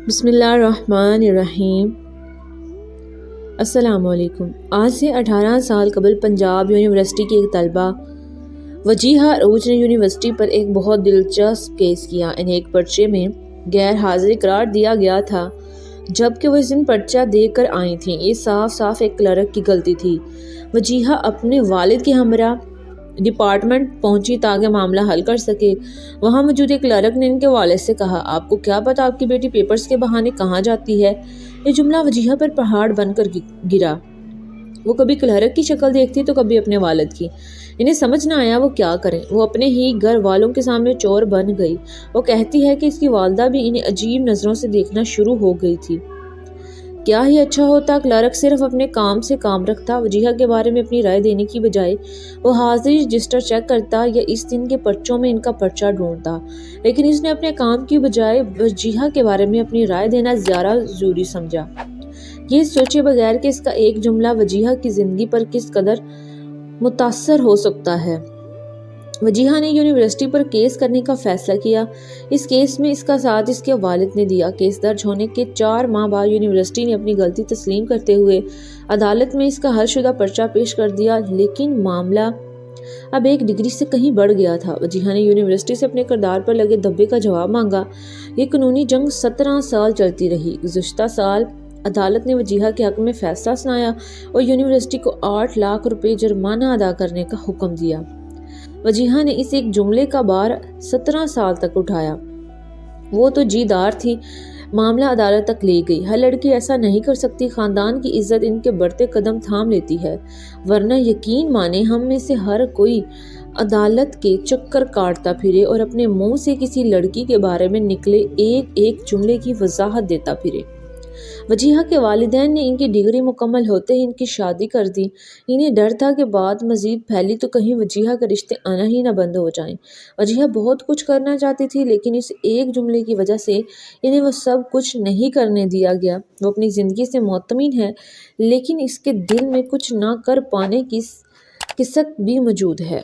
بسم اللہ الرحمن الرحیم۔ السلام علیکم۔ آج سے 18 سال قبل پنجاب یونیورسٹی کی ایک طالبہ وجیہہ عروج نے یونیورسٹی پر ایک بہت دلچسپ کیس کیا۔ انہیں ایک پرچے میں غیر حاضر قرار دیا گیا تھا جبکہ وہ اس دن پرچہ دے کر آئی تھیں۔ یہ صاف صاف ایک کلرک کی غلطی تھی۔ وجیہہ اپنے والد کے ہمراہ ڈپارٹمنٹ پہنچی تاکہ معاملہ حل کر سکے۔ وہاں موجود ایک کلرک نے ان کے والد سے کہا، آپ کو کیا پتہ آپ کی بیٹی پیپرز کے بہانے کہاں جاتی ہے؟ یہ جملہ وجیہہ پر پہاڑ بن کر گرا۔ وہ کبھی کلرک کی شکل دیکھتی تو کبھی اپنے والد کی۔ انہیں سمجھ نہ آیا وہ کیا کریں۔ وہ اپنے ہی گھر والوں کے سامنے چور بن گئی۔ وہ کہتی ہے کہ اس کی والدہ بھی انہیں عجیب نظروں سے دیکھنا شروع ہو گئی تھی۔ کیا ہی اچھا ہوتا کلرک صرف اپنے کام سے کام رکھتا، وجیہہ کے بارے میں اپنی رائے دینے کی بجائے وہ حاضری رجسٹر چیک کرتا یا اس دن کے پرچوں میں ان کا پرچہ ڈھونڈتا۔ لیکن اس نے اپنے کام کی بجائے وجیہہ کے بارے میں اپنی رائے دینا زیادہ ضروری سمجھا، یہ سوچے بغیر کہ اس کا ایک جملہ وجیہہ کی زندگی پر کس قدر متاثر ہو سکتا ہے۔ وجیہہ نے یونیورسٹی پر کیس کرنے کا فیصلہ کیا۔ اس کیس میں اس کا ساتھ اس کے والد نے دیا۔ کیس درج ہونے کے 4 ماہ بعد یونیورسٹی نے اپنی غلطی تسلیم کرتے ہوئے عدالت میں اس کا حل شدہ پرچہ پیش کر دیا، لیکن معاملہ اب ایک ڈگری سے کہیں بڑھ گیا تھا۔ وجیہہ نے یونیورسٹی سے اپنے کردار پر لگے دھبے کا جواب مانگا۔ یہ قانونی جنگ 17 سال چلتی رہی۔ گزشتہ سال عدالت نے وجیہہ کے حق میں فیصلہ سنایا اور یونیورسٹی کو 8 لاکھ روپے جرمانہ ادا کرنے کا حکم دیا۔ وجیہہ نے اس ایک جملے کا بار 17 سال تک اٹھایا۔ وہ تو جی دار تھی۔ معاملہ عدالت تک لے گئی۔ ہر لڑکی ایسا نہیں کر سکتی۔ خاندان کی عزت ان کے بڑھتے قدم تھام لیتی ہے، ورنہ یقین مانیں ہم میں سے ہر کوئی عدالت کے چکر کاٹتا پھرے اور اپنے منہ سے کسی لڑکی کے بارے میں نکلے ایک ایک جملے کی وضاحت دیتا پھرے۔ وجیہہ کے والدین نے ان کی ڈگری مکمل ہوتے ہی ان کی شادی کر دی۔ انہیں ڈر تھا کہ بات مزید پھیلی تو کہیں وجیہہ کے رشتے آنا ہی نہ بند ہو جائیں۔ وجیہہ بہت کچھ کرنا چاہتی تھی، لیکن اس ایک جملے کی وجہ سے انہیں وہ سب کچھ نہیں کرنے دیا گیا۔ وہ اپنی زندگی سے مطمئن ہے، لیکن اس کے دل میں کچھ نہ کر پانے کی کسک بھی موجود ہے۔